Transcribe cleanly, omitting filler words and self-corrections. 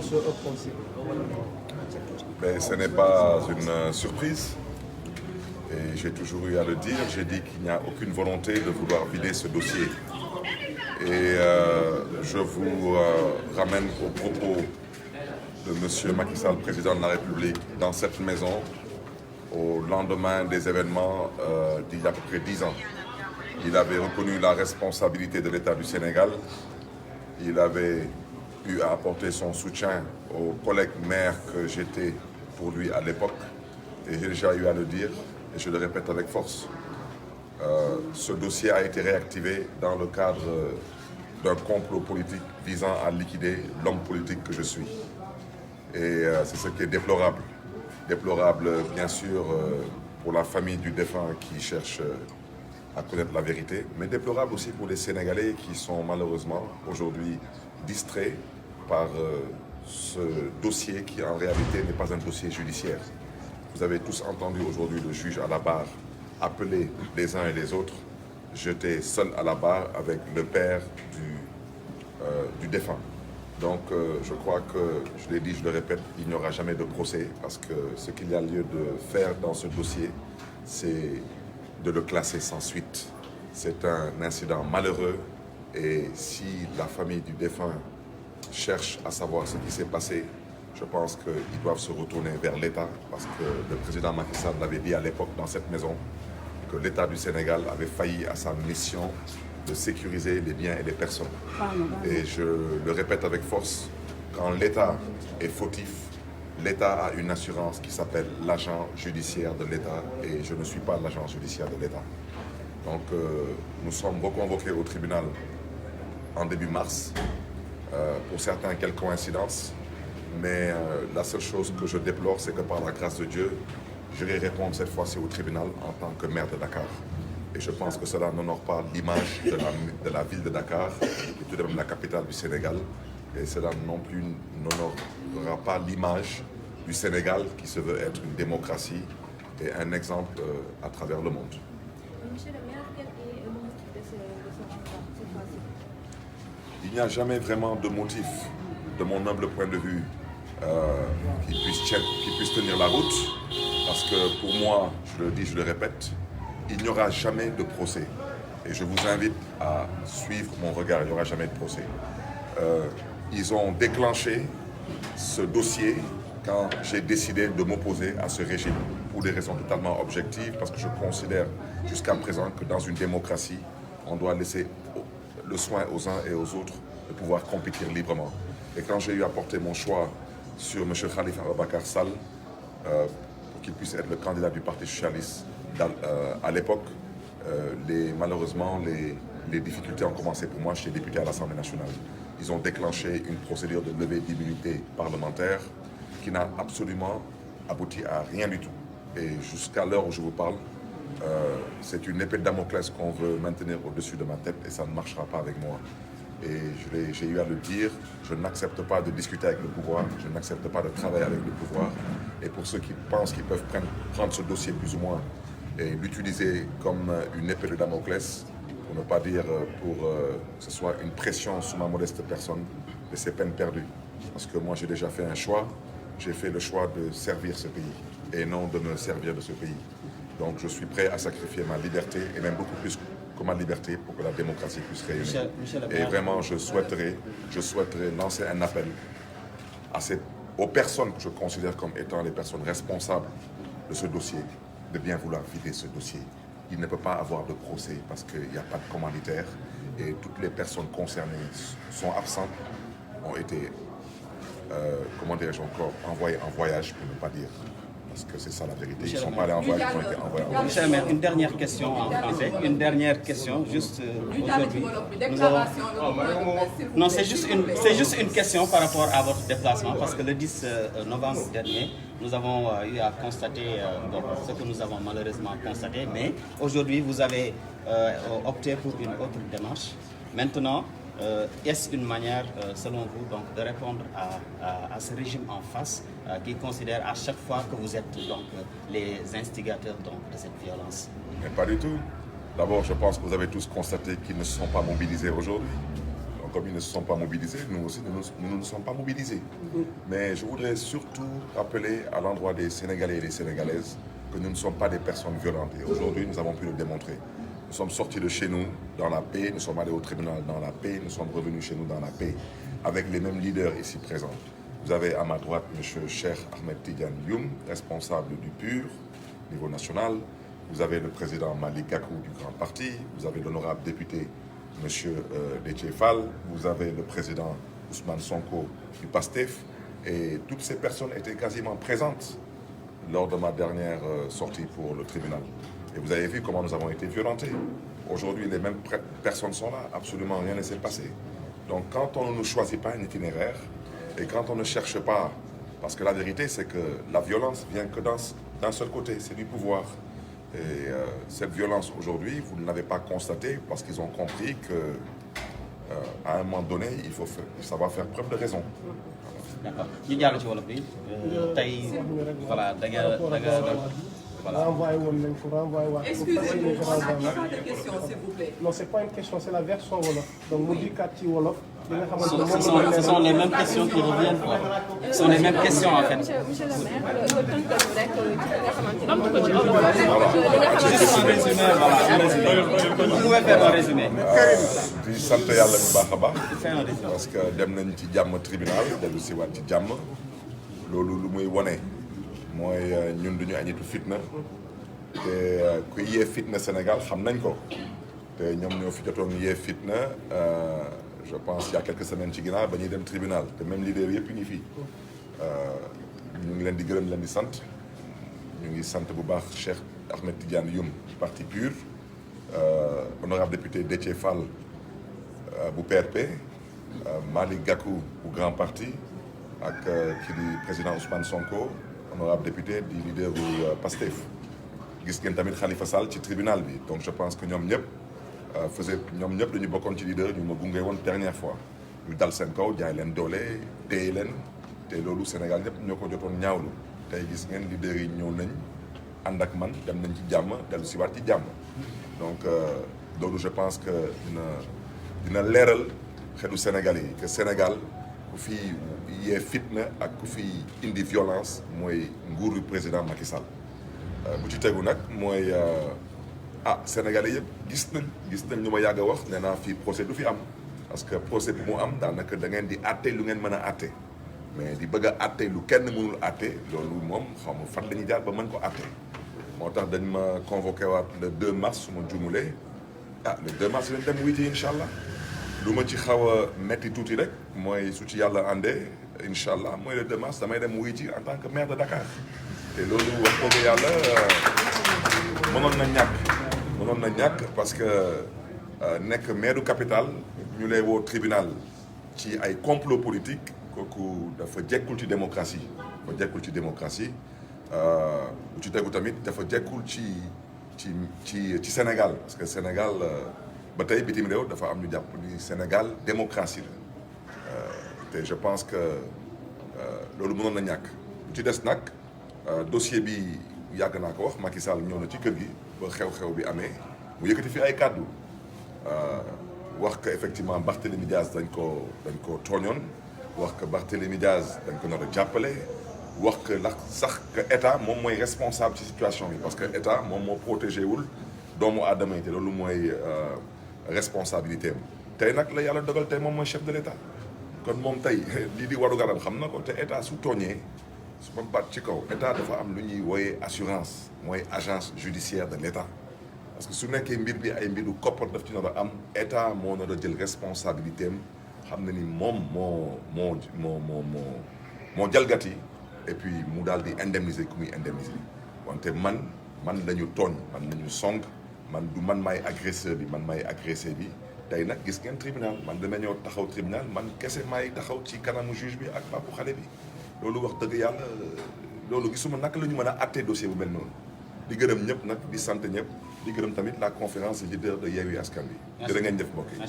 ce procès? Mais ce n'est pas une surprise. Et j'ai toujours eu à le dire, j'ai dit qu'il n'y a aucune volonté de vouloir vider ce dossier. Et je vous ramène aux propos de M. Macky Sall, président de la République, dans cette maison, au lendemain des événements d'il y a à peu près 10 ans. Il avait reconnu la responsabilité de l'État du Sénégal. Il avait eu à apporter son soutien aux collègues maires que j'étais pour lui à l'époque. Et j'ai déjà eu à le dire, et je le répète avec force. Ce dossier a été réactivé dans le cadre d'un complot politique visant à liquider l'homme politique que je suis. Et c'est ce qui est déplorable. Déplorable, bien sûr, pour la famille du défunt qui cherche à connaître la vérité, mais déplorable aussi pour les Sénégalais qui sont malheureusement aujourd'hui distraits par ce dossier qui en réalité n'est pas un dossier judiciaire. Vous avez tous entendu aujourd'hui le juge à la barre appeler les uns et les autres. J'étais seul à la barre avec le père du défunt. Donc je crois que, je l'ai dit, je le répète, il n'y aura jamais de procès parce que ce qu'il y a lieu de faire dans ce dossier, c'est de le classer sans suite. C'est un incident malheureux et si la famille du défunt cherche à savoir ce qui s'est passé, je pense qu'ils doivent se retourner vers l'État parce que le président Macky Sall l'avait dit à l'époque dans cette maison que l'État du Sénégal avait failli à sa mission de sécuriser les biens et les personnes. Et je le répète avec force, quand l'État est fautif, l'État a une assurance qui s'appelle l'agent judiciaire de l'État et je ne suis pas l'agent judiciaire de l'État. Donc nous sommes reconvoqués au tribunal en début mars. Pour certains, quelle coïncidence. Mais la seule chose que je déplore, c'est que par la grâce de Dieu, je vais répondre cette fois-ci au tribunal en tant que maire de Dakar. Et je pense que cela n'honore pas l'image de la ville de Dakar, qui est tout de même la capitale du Sénégal. Et cela non plus n'honorera pas l'image du Sénégal, qui se veut être une démocratie et un exemple à travers le monde. Monsieur le maire, quel est le motif de ce renvoi cette fois-ci? Il n'y a jamais vraiment de motif, de mon humble point de vue, qui puisse tenir la route. Parce que pour moi, je le dis, je le répète, il n'y aura jamais de procès. Et je vous invite à suivre mon regard, il n'y aura jamais de procès. Ils ont déclenché ce dossier quand j'ai décidé de m'opposer à ce régime pour des raisons totalement objectives, parce que je considère jusqu'à présent que dans une démocratie, on doit laisser le soin aux uns et aux autres de pouvoir compétir librement. Et quand j'ai eu à porter mon choix sur M. Khalifa Ababacar Sall, pour qu'il puisse être le candidat du Parti socialiste à l'époque, malheureusement, les difficultés ont commencé pour moi. J'étais député à l'Assemblée nationale. Ils ont déclenché une procédure de levée d'immunité parlementaire qui n'a absolument abouti à rien du tout. Et jusqu'à l'heure où je vous parle, c'est une épée de Damoclès qu'on veut maintenir au-dessus de ma tête et ça ne marchera pas avec moi. Et j'ai eu à le dire, je n'accepte pas de discuter avec le pouvoir, je n'accepte pas de travailler avec le pouvoir. Et pour ceux qui pensent qu'ils peuvent prendre ce dossier plus ou moins et l'utiliser comme une épée de Damoclès, pour ne pas dire pour que ce soit une pression sur ma modeste personne, c'est peine perdue. Parce que moi j'ai déjà fait un choix, j'ai fait le choix de servir ce pays et non de me servir de ce pays. Donc je suis prêt à sacrifier ma liberté et même beaucoup plus que ma liberté pour que la démocratie puisse rayonner. Et vraiment je souhaiterais lancer un appel aux personnes que je considère comme étant les personnes responsables de ce dossier, de bien vouloir vider ce dossier. Il ne peut pas avoir de procès parce qu'il n'y a pas de commanditaire et toutes les personnes concernées sont absentes, ont été, comment dirais-je encore, envoyées en voyage pour ne pas dire. Parce que c'est ça la vérité. Ils ne sont pas allés en voyage, ils ont été envoyés en voyage. Monsieur le maire, une dernière question en français. Une dernière question, juste aujourd'hui. Nous avons... Non, c'est juste une question par rapport à votre déplacement, parce que le 10 novembre dernier, nous avons eu à constater ce que nous avons malheureusement constaté, mais aujourd'hui, vous avez opté pour une autre démarche. Maintenant, est-ce une manière, selon vous, donc, de répondre à ce régime en face qui considère à chaque fois que vous êtes donc, les instigateurs donc, de cette violence? Mais pas du tout. D'abord, je pense que vous avez tous constaté qu'ils ne se sont pas mobilisés aujourd'hui. Donc Donc comme ils ne se sont pas mobilisés, nous aussi nous ne sommes pas mobilisés. Mais je voudrais surtout rappeler à l'endroit des Sénégalais et des Sénégalaises que nous ne sommes pas des personnes violentes. Et aujourd'hui, nous avons pu le démontrer. Nous sommes sortis de chez nous dans la paix, nous sommes allés au tribunal dans la paix, nous sommes revenus chez nous dans la paix, avec les mêmes leaders ici présents. Vous avez à ma droite M. Cheikh Ahmed Tidiane Youm, responsable du PUR, niveau national. Vous avez le président Malick Gakou du Grand Parti. Vous avez l'honorable député M. Déthié Fall. Vous avez le président Ousmane Sonko du PASTEF. Et toutes ces personnes étaient quasiment présentes lors de ma dernière sortie pour le tribunal. Et vous avez vu comment nous avons été violentés. Aujourd'hui, les mêmes personnes sont là. Absolument rien ne s'est passé. Donc quand on ne choisit pas un itinéraire et quand on ne cherche pas, parce que la vérité c'est que la violence vient que d'un seul côté, c'est du pouvoir. Et cette violence aujourd'hui, vous ne l'avez pas constatée parce qu'ils ont compris que à un moment donné, il faut savoir faire preuve de raison. D'accord. ñu jàll ci wolof bi tey voilà da nga renvoyé woon nañ ko renvoyé waat. Excusez-moi, pas de question s'il vous plaît. Non, c'est pas une question, c'est la version wolof. Donc mu dikkaat ci wolof. li nga xamante ne ce sont les mêmes questions qui reviennent quoi. Ce sont les mêmes questions en fait. Monsieur le maire, nga tënkal rek ci li nga xamante ne moom li nga Juste un résumé, voilà, un résumé. Vous pouvez faire un résumé. di sant yàlla bu baax a baax. Fais un résumé. parce que dem nañ ci jàmm tribunal dellu si waat ci jàmm loolu lu muy wone mooy ñun duñu añitu fitna te ku yee fitna Sénégal xam nañ ko te ñoom ñoo fi jotoon yee fitna je pense il y a quelques semaines ci ginnaaw ba ñuy dem tribunal te même leader yëpp ngi fii ñu ngi leen di gërëm leen di sant ñu ngi sant bu baax Cheikh Ahmed Tidiane Youm parti PUR honorable député Déthié Fall bu PRP Malick Gakou bu Grand Parti ak kii di président Ousmane Sonko honorable député di leader bu PASTEF gis ngeen tamit Khalifa Sall ci tribunal bi donc je pense que ñoom ñëpp ñoom ñëpp dañu bokkoon ci leader ñu ma gunge woon dernière fois ñu dal seen kaw jaay leen doole téye leen te loolu Sénégal ñëpp ñoo ko jotoon ñaawlu tey gis ngeen leader yi ñëw nañ ànd ak man dem nañ ci jàmm dellu si waat ci jàmm donc loolu je pense que dina leeral xelu Sénégal yi que Sénégal ku fi yee fitna ak ku fi indi violence mooy nguuru président Macky Sall bu ci tegu nag mooy Sénégalais yëpp gis nañ ñu ma yàgg a wax nee naa fii procès du fi am parce que procès bi mu am daanaka da ngeen di àtte lu ngeen mën a àtte mais di bëgg a àtte lu kenn mënul àtte loolu moom xaw ma fan la ñuy jaar ba mën ko àtte moo tax dañ ma convoqué waat le 2 mars su ma juumulee le 2 mars lañ dem wuy ji incha allah lu ma ci xaw a metti tuuti rek mooy su ci yàlla àndee incha allah mooy le 2 mars damay dem wuy ji en tant que maire de Dakar te loolu wax dëgg yàlla mënoon na ñàkk parce que nekk maire du capital ñu lay woo tribunal ci ay complot politique kooku dafa jekkul ci démocratie bu ci tegu tamit dafa jekkul ci Sénégal parce que Sénégal ba tey bitim réew dafa am ñu jàpp ni Sénégal démocratie la te je pense que loolu mënoon na ñàkk bu ci des nag dossier bi yàgg naa ko wax Macky Sall ñëw na ci kër gi ba xew-xew bi amee mu yëkkati fi ay kàddu wax que effectivement Barthélémy Diaz dañ ko tooñoon wax que Barthélémy Diaz dañ ko nar a jàppale wax que sax que état moom mooy responsable ci situation bi parce que état moom moo protégé wul doomu aadama yi te loolu mooy responsabilité am tey nag la yàlla dogal tey moom mooy chef de l' état kon moom tey lii di waru garam xam na ko te état su tooñee su ma baat ci kaw état dafa am lu ñuy wooyee assurance mooy agence judiciaire de l' état parce que su nekkee mbir bi ay mbiru koppar daf ci nar a am état moo nar a jël responsabilité am xam na ni moom moo jalgati et puis mu daal di indemniser ku muy indemniser wante man la ñu tooñ man la ñu song man maay agresseur bi man maay agressé bi tey nag gis ngeen tribunal man dama ñëw taxaw tribunal man kese maay taxaw ci kanamu juge bi ak papu xale bi loolu wax dëgg yàlla loolu gisuma naka la ñu mën a àttee dossier bu mel noonu di gërëm ñëpp nag di sant ñëpp di gërëm tamit la conférence des leaders de Yewwi Askan Wi jërë ngeen jëf mbokk yi